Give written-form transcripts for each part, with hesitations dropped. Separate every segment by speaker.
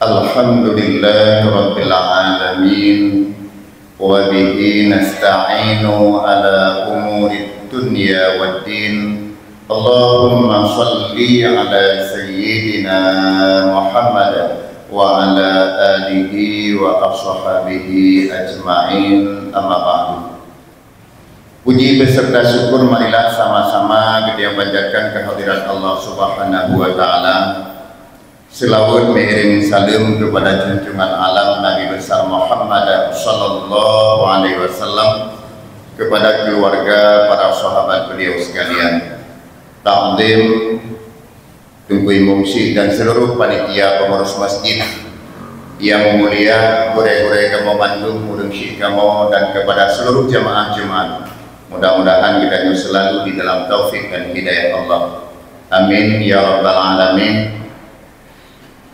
Speaker 1: Alhamdulillah Rabbil Alamin, wa bihi nasta'inu ala umuri dunya waddin. Allahumma salli ala Sayyidina Muhammad wa ala alihi wa ashabihi ajma'in, amma ba'du. Puji beserta syukur marilah sama-sama kita panjatkan kehadirat Allah Subhanahu wa Ta'ala. Selawat mengirim salam kepada junjungan alam Nabi besar Muhammad sallallahu alaihi wasallam, kepada keluarga, para sahabat beliau sekalian, takdim, Tunggui Mungsi dan seluruh panitia pengurus masjid yang mulia, gure-gure kamu Bandung, murungsi kamu, dan kepada seluruh jamaah Jumat. Mudah-mudahan kita selalu di dalam taufik dan hidayah Allah. Amin ya rabbal alamin.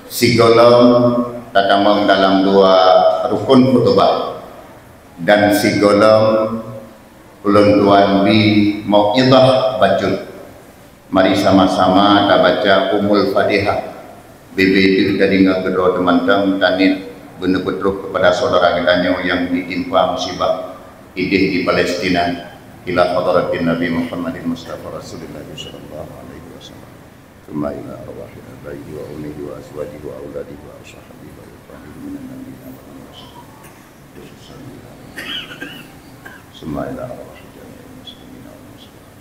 Speaker 1: Sigolong tadamang dalam dua rukun khutbah dan sigolong ulun tuan bi mau'izah bacot. Mari sama-sama kita baca Umul Fatihah. BB tadi kedua teman-teman tanit benar betul kepada saudara kita yang ditimpa musibah idih di Palestina. Ila hadratin Nabi Muhammadin Mustafa Rasulullah sallallahu alaihi wasallam. Thumma ila arwahil abaidi wa umihi wa azwajihi wa auladihi wa ashabihi wa ikhwanihi minan nabiyyin wa mursalin. Thumma ila arwahil jami'il muslimin wal muslimat.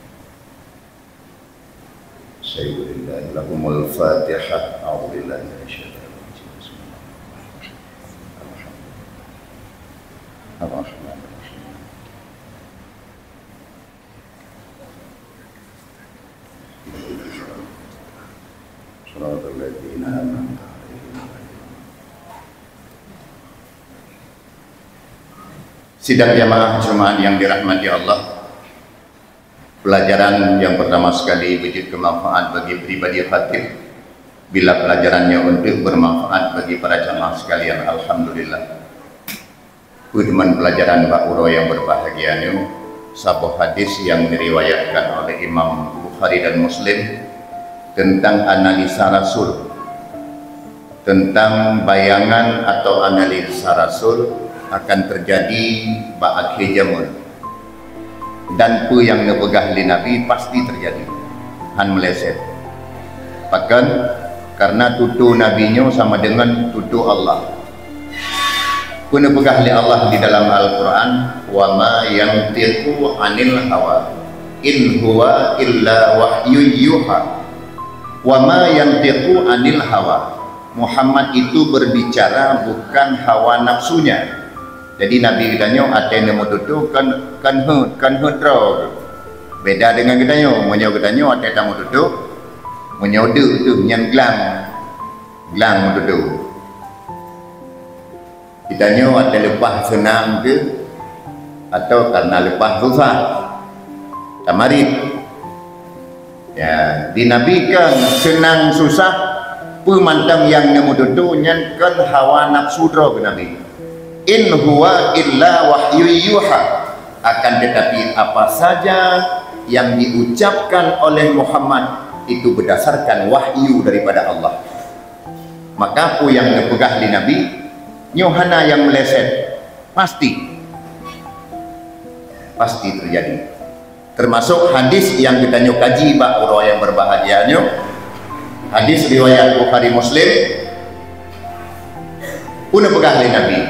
Speaker 1: Sayyidillah lahumul Fatihah. A'udzu billahi minasyaitonir rajim. Bismillahirrahmanirrahim. Ar-Rahman. Sidang jamaah Jumat yang dirahmati Allah, pelajaran yang pertama sekali wujud bermanfaat bagi pribadi khatib. Bila pelajarannya untuk bermanfaat bagi para jamaah sekalian, alhamdulillah. Firman pelajaran Pak Uro yang berbahagia ini sebuah hadis yang diriwayatkan oleh Imam Bukhari dan Muslim tentang analisa Rasul, tentang bayangan atau analisa Rasul akan terjadi ba'akhir zaman, dan pu yang nepegah li Nabi pasti terjadi han meleset. Bahkan karena tutu nabinya sama dengan tutu Allah. Pu nepegah li Allah di dalam Al-Quran, wa ma yantiqu anil hawa in huwa illa wahyu yuha. Wa ma yantiqu anil hawa, Muhammad itu berbicara bukan hawa nafsunya. Jadi Nabi kitanya ada yang tutu kan hudro. Beda dengan kitanya, menyo kitanya ada yang tutu menyodu tu nyan glang tutu. Kitanya ada lepas senang ke atau karena lepas susah. Tamarit. Ya, dinabikan senang susah pemantang yang nemu tutu nyan kan hawa nafsu dro ke Nabi. In huwa illa wahyu yuha. Akan tetapi apa saja yang diucapkan oleh Muhammad itu berdasarkan wahyu daripada Allah. Maka apa yang dipegah di Nabi nyohana yang meleset pasti terjadi. Termasuk hadis yang kita kaji Pak Uro yang berbahagianya, hadis riwayat Bukhari Muslim, pun pegah di Nabi,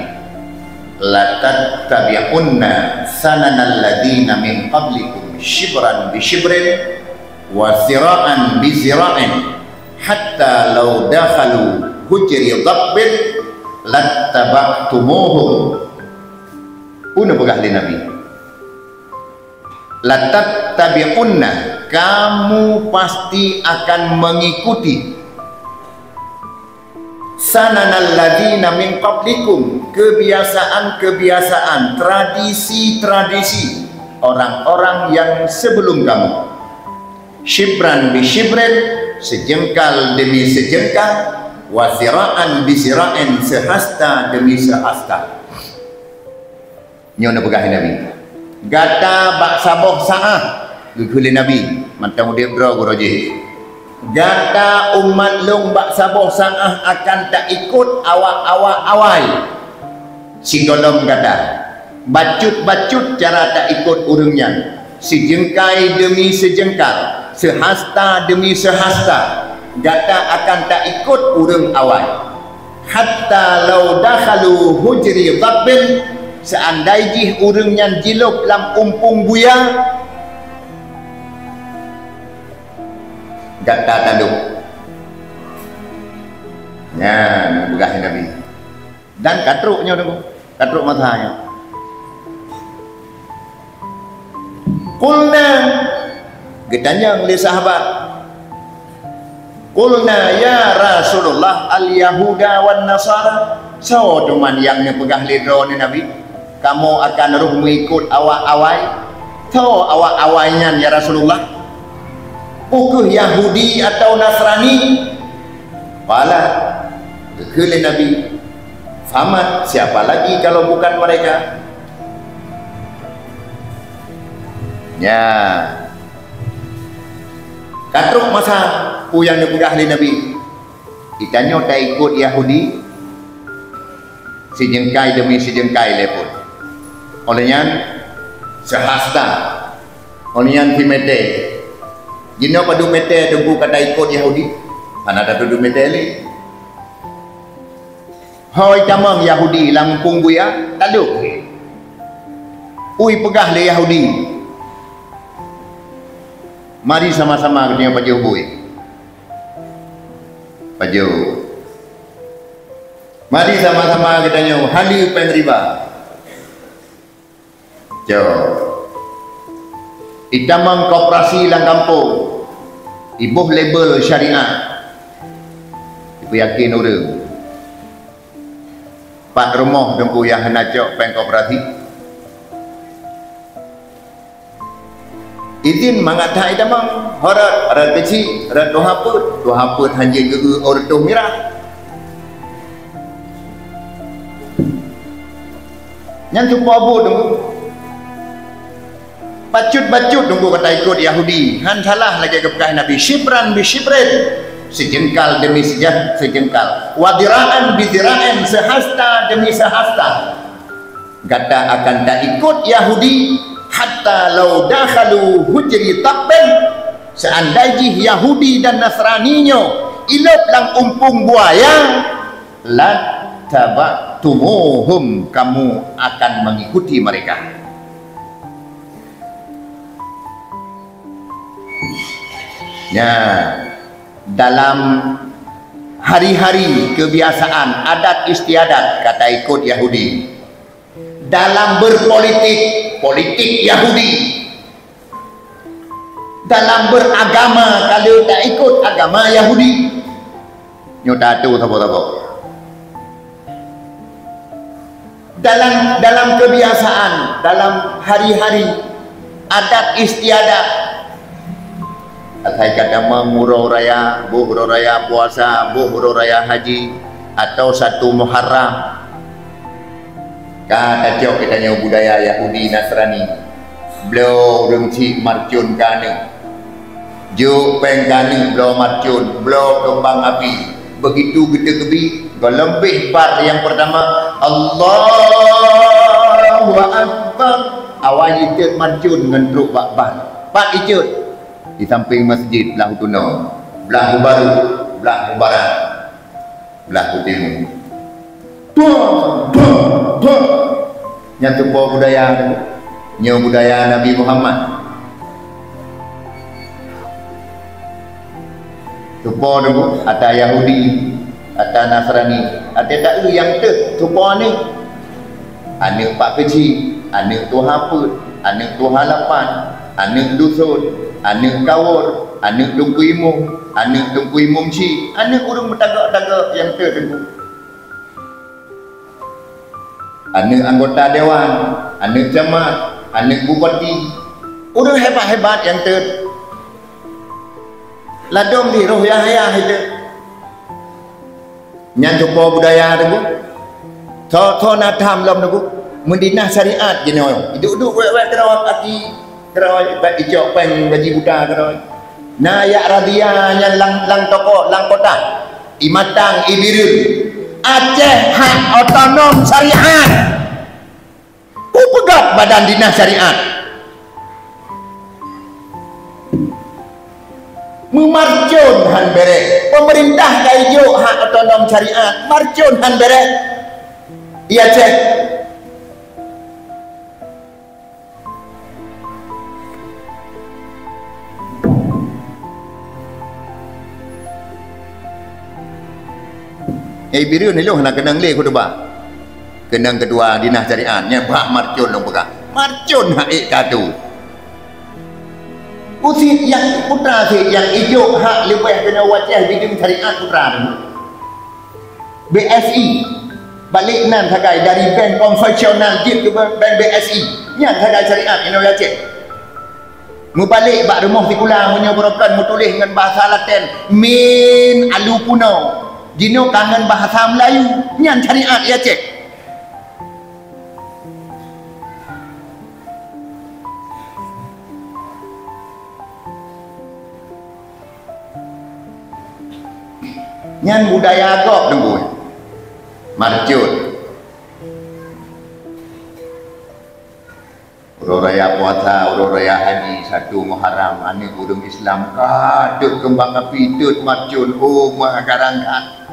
Speaker 1: la tattabi'unna sananal ladina min qablikum shibran bi shibrin wa zira'an bi zira'in hatta law dakhalu hujri dhabbin lattaba'tumuhum. Pun pegah di Nabi, la tattabi'unna, kamu pasti akan mengikuti sananal ladina min qablikum, kebiasaan-kebiasaan, tradisi-tradisi orang-orang yang sebelum kamu. Shibran bi shibrin, sejengkal demi sejengkal, wa zira'an bi zira'in, sehasta demi sehasta. Nyonya pegahin Nabi. Gata bak saboh sa'ah gugulin Nabi mantang udah bro guroji Gata umat long bak saboh sangah akan tak ikut awak-awak awai. Si golom gata bacut-bacut cara tak ikut urungnya, sejengkai demi sejengkal, sehasta demi sehasta, gata akan tak ikut urung awai. Hatta law dakhalu hujri dhabbin, seandai jih urung yang jiluk lam umpung buya, gata tanduk. Ya, begah Nabi. Dan katruknya tu, katruk matanya. Qulna, ditanya oleh sahabat, Qulna ya Rasulullah al-Yahuda wan Nasara. So teman yang pegah lidro ni Nabi, kamu akan ruh mengikut awak-awai. So awak-awainya ya Rasulullah, bukan Yahudi atau Nasrani. Wala kekele Nabi, famat siapa lagi kalau bukan mereka? Ya, katruk masa yang dipegah oleh Nabi, ditanya tak ikut Yahudi, sejengkai demi sejengkai lepun. Olehnya sehasta, olehnya timete. Jino padu mete tunggu kata ikut Yahudi, mana ada tu mete le. Hoi tamang Yahudi lampung buya, tak ada. Ui pegah le Yahudi. Mari sama-sama kena pajau bui. Pajau. Mari sama-sama katanya hali penriba. Jauh. Itamang koperasi lang kampung. Ibuh label syariah. Ibu yakin orang. Pak rumah dengku yang hendak peng koperasi. Izin mangatai damang harat kecil harat dohaput hanya ke orang tu mirah yang cukup abu tunggu bacut tunggu kata ikut Yahudi han salah lagi kepekah Nabi shibran bi shibrin, sejengkal demi sejengkal, wadiraan bidiraan, sehasta demi sehasta, kata akan tak ikut Yahudi. Hatta law dakhalu hujri tabbin, seandainya Yahudi dan Nasraninya ilap lang umpung buaya, la tabatumuhum, kamu akan mengikuti mereka. Ya, dalam hari-hari kebiasaan adat istiadat kata ikut Yahudi, dalam berpolitik politik Yahudi, dalam beragama kalau tak ikut agama Yahudi nyota tu apa-apa. Dalam kebiasaan, dalam hari-hari adat istiadat, saya kata mengurau raya, buhro raya puasa, buhro raya haji, atau satu Muharram. Kata jauh katanya budaya Yahudi Nasrani, beliau rengci marcun kane, juk peng kane beliau marcun, beliau kembang api, begitu gede kebi, lebih bar yang pertama Allahu Akbar, awal itu marcun dengan truk bakban, pak icut di samping masjid belah utuna, belah baru, belah barat, belah timur. Yang tubuh budaya Nabi Muhammad. Tubuh dulu atau Yahudi atau Nasrani, ada tak yang tubuh ni anak pak kecil, anak tu haput, anak tu halapan, anak dusun, anak kawur, anak tungku imum, anak tungku imum ci, anak urung bertagak-tagak yang tunggu. Anak anggota dewan, anak jamaat, anak bupati, orang hebat-hebat yang ladong di roh Yahya itu. Yang jumpa budaya tu, so nak tham lom tu, mendinah syariat jenis orang. Duduk wek-wek kerawat hati, kerawat ijak peng gaji buta kerawat. na ya radianya lang toko lang kota imatang ibirun Aceh hak otonom syariat ku pegat badan dinas syariat memarcun han bere pemerintah kaijo hak otonom syariat marcun han bere iya cek biru ni loh nak kenang le ko ba kenang kedua dinas syariatnya bah marcun long pegah marcun hak tadu usi yang putra si yang ijo hak lebih kena wajah bidang syariat putra tu BSI balik nan thagai dari bank konvensional jip ke bank BSI yang thagai syariat Indonesia mubalik bak rumah tikulang menyobrokan mutulis dengan bahasa Latin min alu kuno Jino kangen bahasa Melayu nyan syariat ya cek nyan budaya agak tunggu marcut urut raya puasa urut raya haji 1 Muharram ane urung Islam kadut kembang api tut marcun magarangkat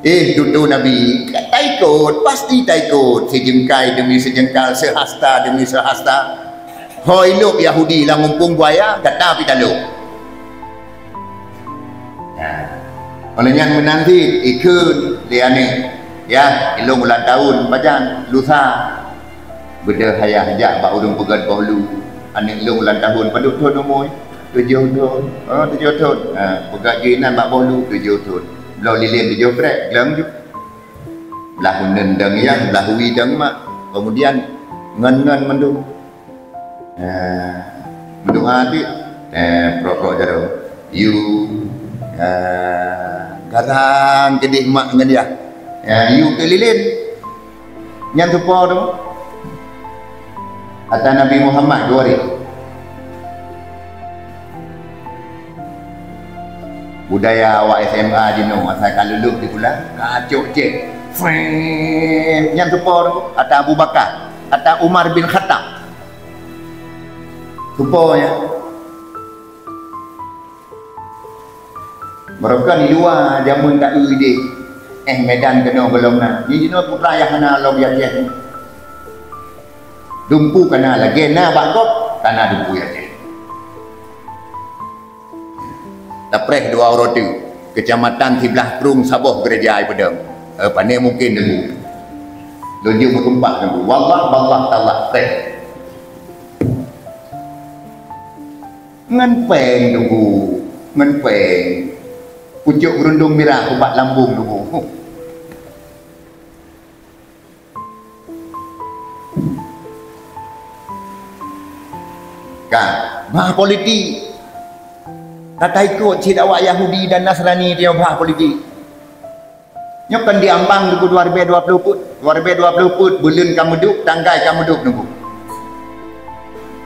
Speaker 1: tutu Nabi tak ikut pasti tak ikut sejengkai demi sejengkal sehasta demi sehasta hoi luk Yahudi lah ngumpung buaya kata api taluk oleh yang menanti ikut dia ni ya ilung ulang tahun bajan lusa beda hayah jak bak urung pegat bahulu ane ilung ulang tahun paduk tahun umur 7 tahun 7 tahun pegat jinan bak bahulu 7 tahun lo lilin di jobrek gelang ju lah nendang yang lah widang mak kemudian ngan mendung mendung hati prokok jaro you garang kedih mak dengan dia you ke lilin yang tupo tu kata Nabi Muhammad 2 hari budaya awak SMA jino asal kalau lulus di bulan kacuk cek yang tupo tu kata Abu Bakar kata Umar bin Khattab tupo ya mereka di luar jamun tak uide medan kena belum na ni jino putra yang kena long ya cek dumpu kena lagi na bagok kena dumpu ya cek Tapreh 2 orang tu kecamatan Tiblah Perung Sabah gereja ai pedang pandai mungkin dulu lonjong berkembang dulu wallah taala teh ngan peng dulu ngan peng pucuk gerundung merah ubat lambung dulu kan bah politik kata ikut cik awak Yahudi dan Nasrani dia bah politik nyokan diambang dulu 2020 put 2020 put bulan kamu duk tanggai kamu duk nunggu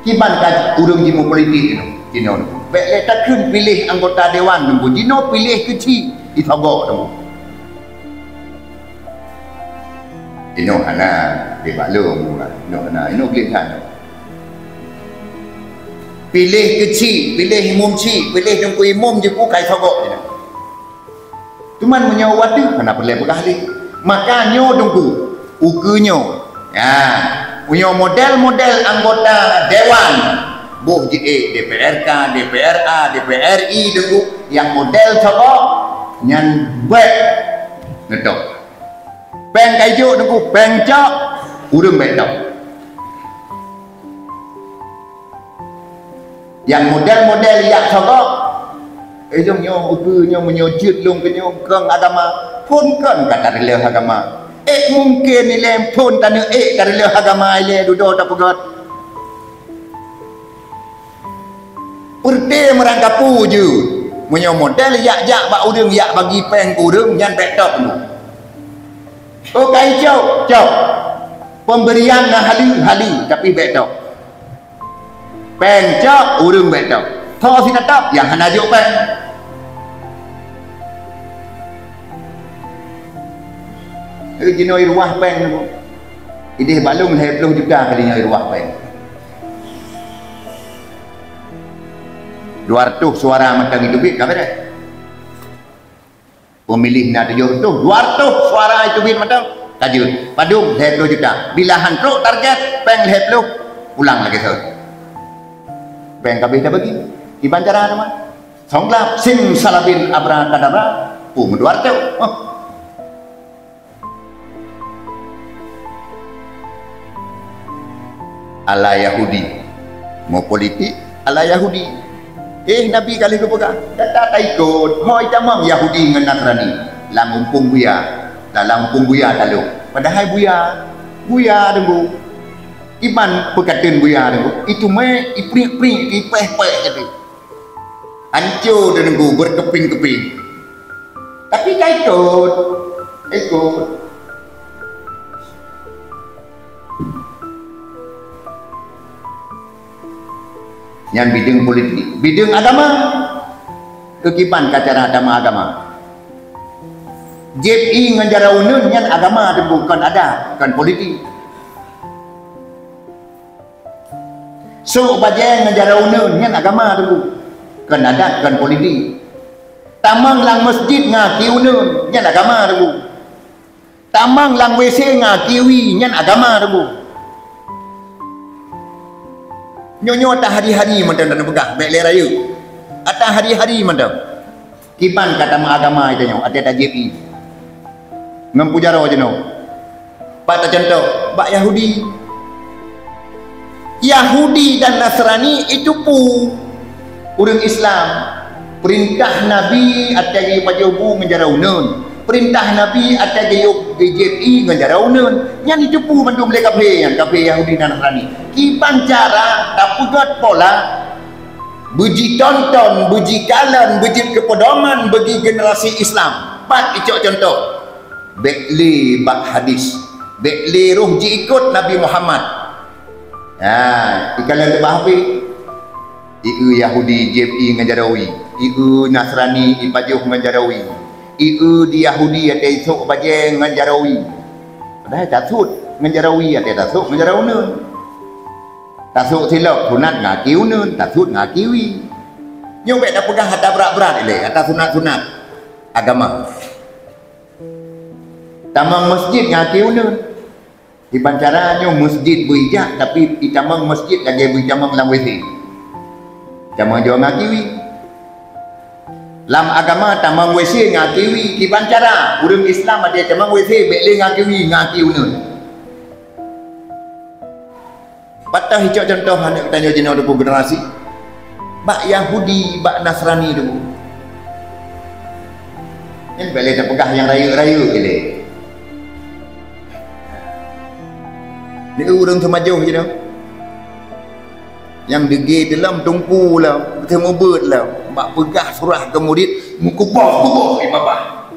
Speaker 1: kiban kan urung jimu politik itu jino baik tak kun pilih anggota dewan nunggu jino pilih kecil itagok nunggu jino hana di balung jino hana ino gelikan pilih kecil, pilih mumci, pilih nunggu imum je ku kai sogok je. Cuman menyawat tu kena pelai berkali. Maka nyo nunggu ukunyo. Ya, punya model-model anggota dewan. Buh JE, DPRK, DPRA, DPRI nunggu yang model sogok nyan baik ngedok. Peng kaijo nunggu peng cok urung baik dok. Yang model-model yang sogok jom nyo ukunyo menyujud lung kenyo keng agama pun kan kata rela agama mungkin nilai pun tanah karela agama ile duduk tak pegat perte merangkapu je menyo model yak bak urang yak bagi peng urang nyan petok tu kai cok pemberian halu tapi betok pencok urung betok Tho si tetap yang hana juk peng. Jino irwah peng tu. Idih balung 20 juta kalinya irwah peng. 200 suara macam itu bit kabar dah. Pemilih nak 700, 200 suara itu bit macam kajut. Padung 20 juta. Bila hantruk target peng 20 pulang lagi tu. Peng kabeh dah bagi. Iban cara nama. Songlap sim salabin abrakadabra. 200. Oh. Ala Yahudi mau politik ala Yahudi Nabi kali tu pegang kata tak ikut hoi tamang Yahudi dengan Nasrani lang umpung buya dalam umpung buya lalu padahal buya dengku iman perkataan buya dengku itu me ipring ipeh-peh gitu hancur dengku berkeping-keping tapi tak ikut yang bidang politik, bidang agama, kekipan kacara agama. JPI ngajara unun yang agama itu bukan ada, bukan politik. So bajai ngajara unun yang agama itu bukan ada, bukan politik. Tamang lang masjid ngaki unun yang agama itu. Tamang lang WC ngakiwi yang agama itu. Nyonya tak hari-hari macam tak pegang baik raya atau hari-hari macam kipan kata agama itu nyo ada JP ngempujara je no pak tak contoh bak Yahudi dan Nasrani itu orang Islam perintah Nabi ada gaya pajobu menjara unun perintah Nabi ada gaya JPI menjara unun yang itu mandu mereka yang kafe Yahudi dan Nasrani kipan cara tak pugat pola buji tonton buji kalan buji kepedoman bagi generasi Islam pat icok contoh bekli bak hadis bekli ruh ji ikut Nabi Muhammad ikalan lebah api iu Yahudi JPI ngajarawi iu Nasrani ipajuh ngajarawi iu di Yahudi ada isuk bajeng ngajarawi padahal tasut ngajarawi ada tasuk ngajaraunun tasuk silap sunat ngaki unun tasut ngakiwi nyobek dah pegang hata berat-berat ini hata sunat-sunat agama tamang masjid ngaki unun di pancaranya masjid berijak tapi di tamang masjid lagi berjamang lang WC jamang jauh ngakiwi lam agama tamang WC ngakiwi di pancara urang Islam ada tamang WC bekle ngakiwi ngaki unun patah hijau contoh anak tanya jenis ada generasi bak Yahudi bak Nasrani dulu yang boleh tak pegah yang raya-raya gila ni orang semajuh je dah yang degi dalam tungku lah bertemu bird lah bak pegah surah ke murid mukubah ibabah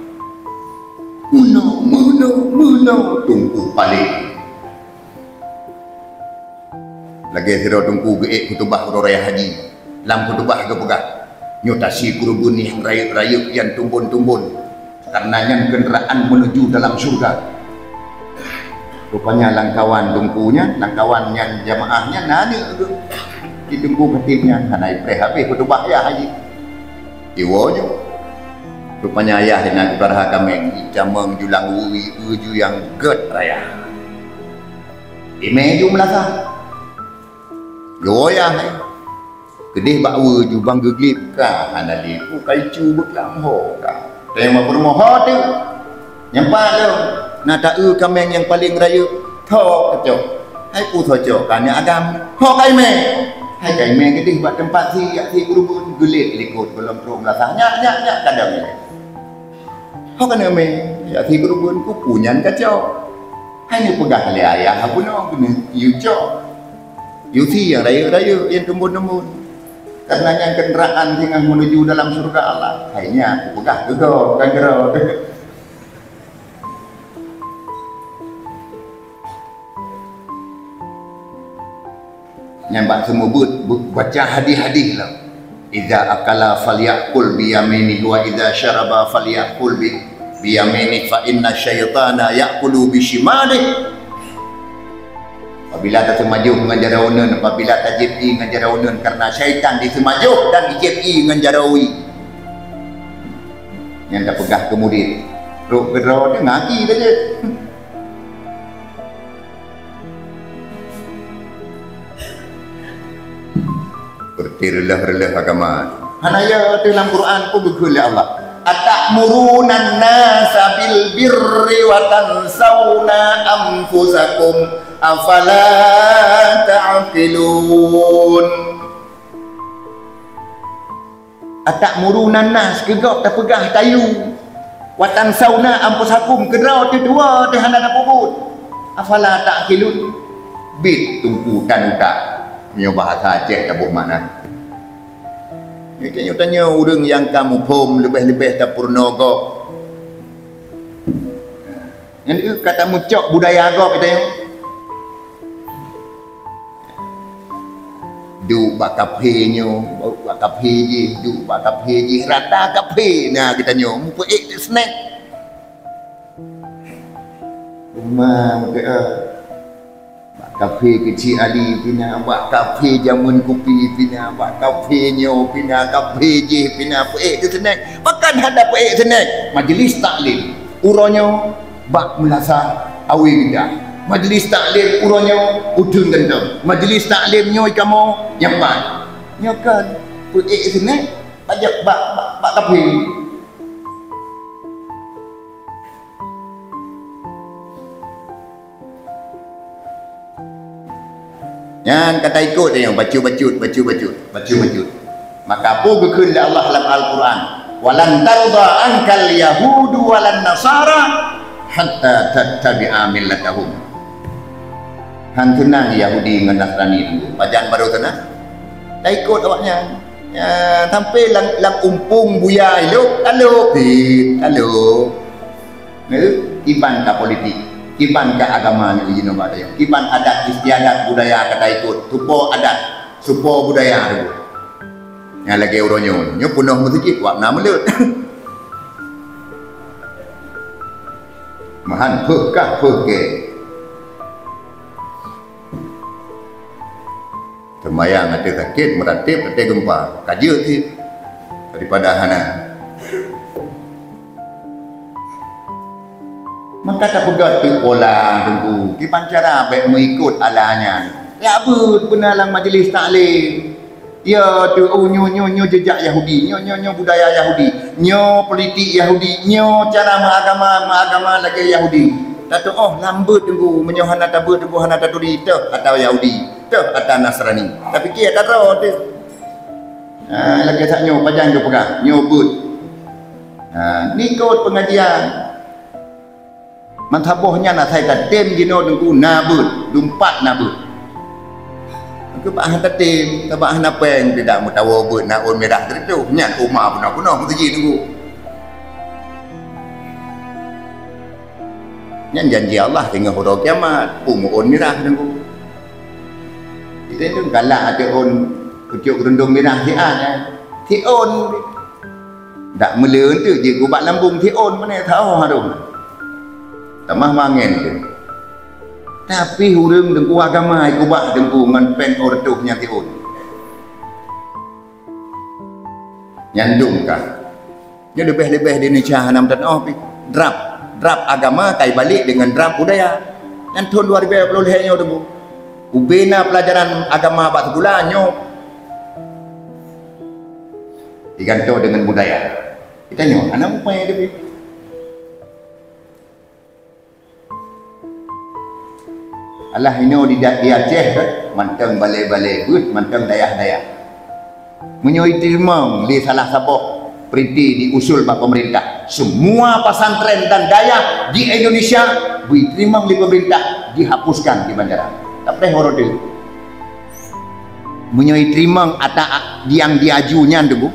Speaker 1: muno tungku paling lagi sira tungku geek kutubah raya haji lam kutubah ke pegah nyotasi kurubun yang raya-raya yang tumbun-tumbun karena yang kenderaan menuju dalam surga rupanya langkawan tungkunya langkawan yang jamaahnya nana di tungku ketimnya karena habis kutubah ya haji iwonya rupanya ayah nak barah kami jamang julang uju yang get raya imeju melasa goyah kedih bakwa jubang geglip ka hanali ku kaicu beklam ho ka tema rumah ho tu nyampak lo na ta kameng yang paling raya tho keco hai ku tho co kana agam ho kai me hai kai me kedih bak tempat si kurubun gelit likut belum rom melasa nyak kadang ho kana me ya si kurubun ku punyan kacau hai ni pegah le ayah aku no kena yu co Yusi yang raya-raya yang tumbun-tumbun karena yang kenderaan yang menuju dalam surga Allah akhirnya aku pegah gegau kan gerau nyampak semua baca hadis-hadis lah idza akala falyakul biyaminihi wa idza syaraba falyakul biyaminihi fa inna syaitana yakulu bishimalihi. Apabila tak semaju dengan jarawun, apabila tak jepi dengan jarawun, karena syaitan disemaju dan dijepi dengan jarawi. Yang tak pegah kemudian ruk gerau dia ngaki saja. Bertirlah-relah agama. Hanaya dalam Quran pun berkata Allah, atamuruna nasa bil birri wa tansawna anfusakum afala ta'qilun. Atamuruna nas gegak tak pegah tayu wa tansawna anfusakum gerau tu dua tu hendak puput. Afala ta'qilun. Bit tumpukan utak. Punya bahasa Aceh tak bermakna. Kita tanya orang yang kamu pom lebih-lebih tak purnogo. Yang kata mucok budaya agak kita yang du bakaphenyo, bakapheji, du bakapheji rata kaphe. Nah kita nyo mu peik snack. Rumah muka kafe kecil Ali pina buat kafe jamun kopi pina buat kafe nyo pina kafe je pina peik tu senang makan hadap peik senang majlis taklim uronyo bak melasa awi gindah majlis taklim uronyo udun gendam majlis taklim nyo kamu yang baik nyokan peik senang pajak bak kafe. Yang kata ikut dia yang baca-bacut. Maka apa berkata Allah dalam Al-Quran? Walan tarda ankal yahudu walan nasara hatta tattabi'a millatahum. Han tenang Yahudi dengan Nasrani tu. Bacaan baru tenang. Tak ikut awaknya. Ya, sampai lang umpung buya elok, halo. Iban ka politik. Kiban ke agama ni ujino mak tayo. Kiban adat istiadat budaya kata ikut. Supo adat, supo budaya tu. Yang lagi uronyo, nyo punuh masjid wak nama lut. Mahan pekah peke. Termayang ada sakit, meratip, ada gempa. Kaja tu daripada hana. Maka tak pegat tu pola tunggu. Kipan cara baik mengikut alahnya. Ya apa benar lang majlis taklim. Ya tu nyo jejak Yahudi, nyo budaya Yahudi, nyo politik Yahudi, nyo cara mengagama lagi Yahudi. Tak tu lambat tunggu menyohana tabut tunggu hana taturi tu atau Yahudi, tu atau Nasrani. Tapi kia tak tahu tu. Lagi sak nyo pajang tu pegang, nyo but. Ni ikut pengajian. Mantabohnya nak saya katem jino tunggu nabut, dumpat nabut. Aku pak hantar tem, tabak hana peng tidak mau tahu but nak on merah tertu. Nyan umar punah tu je tunggu. Nyan janji Allah tengah huruf kiamat, on merah tunggu. Kita tu galak ada on pucuk gerundung merah ti on. Tak meleun tu je gubat lambung ti on mana tahu harum. Tamah mangen tu. Tapi hurung dengku agama ikubah dengku ngan pen ortuhnya tiun. Nyandung kah? Dia lebih-lebih di Indonesia hanam dan drap agama kai balik dengan drap budaya. Yang tahun 2020 hanya dengku. Ubena pelajaran agama bak sebulannya. Digantung dengan budaya. Kita nyo, anak upaya dia. Allah ino di Aceh manteng balai-balai but manteng dayah-dayah menyoi terima di salah sabok perintah diusul oleh pemerintah semua pesantren dan dayah di Indonesia diterima oleh pemerintah dihapuskan di bandara tak boleh horor dulu menyoi terima ata yang diajunya dulu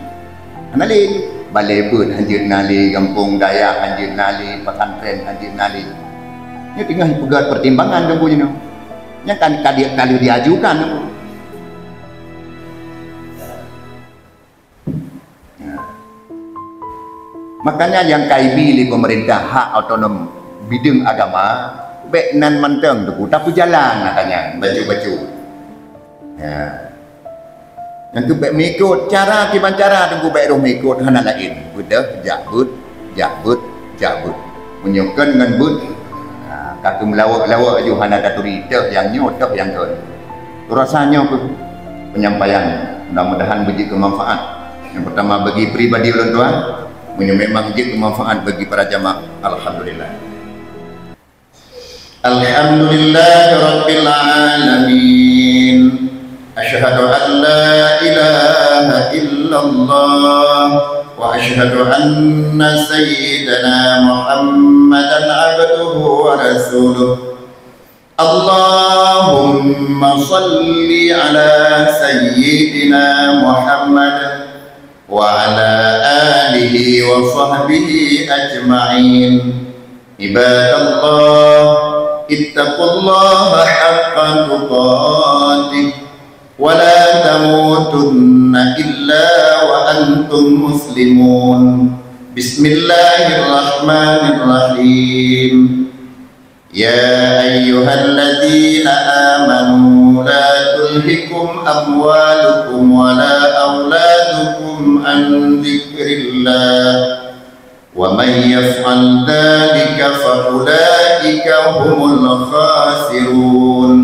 Speaker 1: analin balai but hanjir nali kampung dayah hanjir nali pesantren hanjir nali ini tengah pegat pertimbangan dulu you know. Yang kan kali diajukan Makanya yang KIB di pemerintah hak otonom bidang agama baik nan manteng tu tapi jalan katanya baju-baju ya yang tu baik mengikut cara kiban cara tunggu baik roh mengikut hana lain budah jabut menyukan dengan but kata melawak ju hana daturi dah yang nyu dah yang tu rasanya penyampaian mudah-mudahan bagi kemanfaat yang pertama bagi pribadi orang tua memang jadi bermanfaat bagi para jamaah. Alhamdulillah. Alhamdulillah rabbil alamin. Asyhadu an la ilaha illallah wa asyhadu anna sayyidana Muhammadan abduhu wa rasuluh. Allahumma salli ala sayyidina Muhammad وعلى آله وصحبه أجمعين عباد الله اتقوا الله حق تقاته ولا تموتن إلا وأنتم مسلمون بسم الله الرحمن الرحيم يا أيها الذين آمنوا لا تلهكم أموالكم ولا أولادكم عن ذكر الله ومن يفعل ذلك فأولئك هم الخاسرون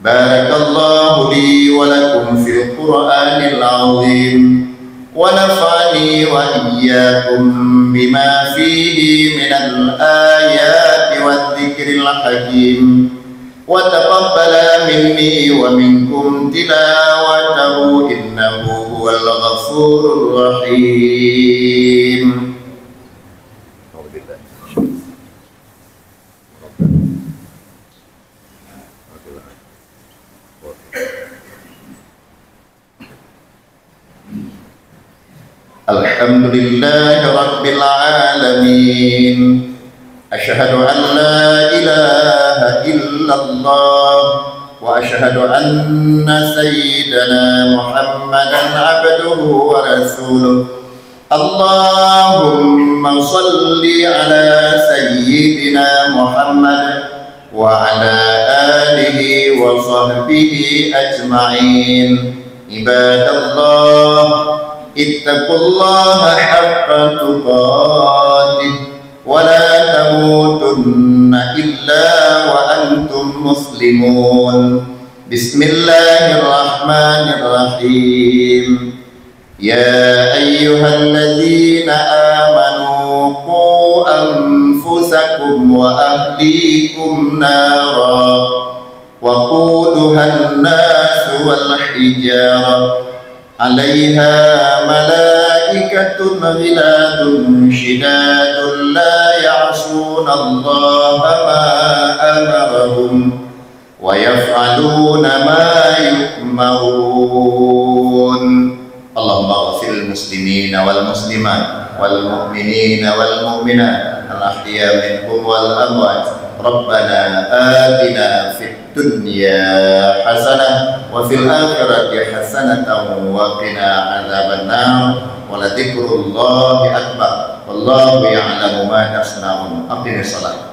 Speaker 1: بارك الله لي ولكم في القرآن العظيم ونفعني وإياكم بما فيه من الآيات والذكر الحكيم وتقبل مني ومنكم تلاوته إنه هو الغفور الرحيم. Alhamdulillah rabbil alamin. Asyhadu an la ilaha illallah wa asyhadu anna sayyidana Muhammadan abduhu wa rasuluh. Allahumma salli ala sayyidina Muhammad wa ala alihi wa sahbihi ajma'in. Ibadallah ittaqullaha haqqa tuqatih wa la tamutunna illa wa antum muslimun. Bismillahirrahmanirrahim. Ya ayyuhalladzina amanu qu anfusakum wa ahlikum nara wa quduhan nas wal hijarah عليها ملائكة غلاد شداد لا يعصون الله ما أمرهم ويفعلون ما يؤمرون. اللهم اغفر المسلمين والمسلمات والمؤمنين والمؤمنات الأحياء منهم والأموات. ربنا آتنا في الدنيا حسنة وفي الآخرة حسنة وقنا عذاب النار ولذكر الله أكبر والله يعلم ما تصنعون. أقم الصلاة.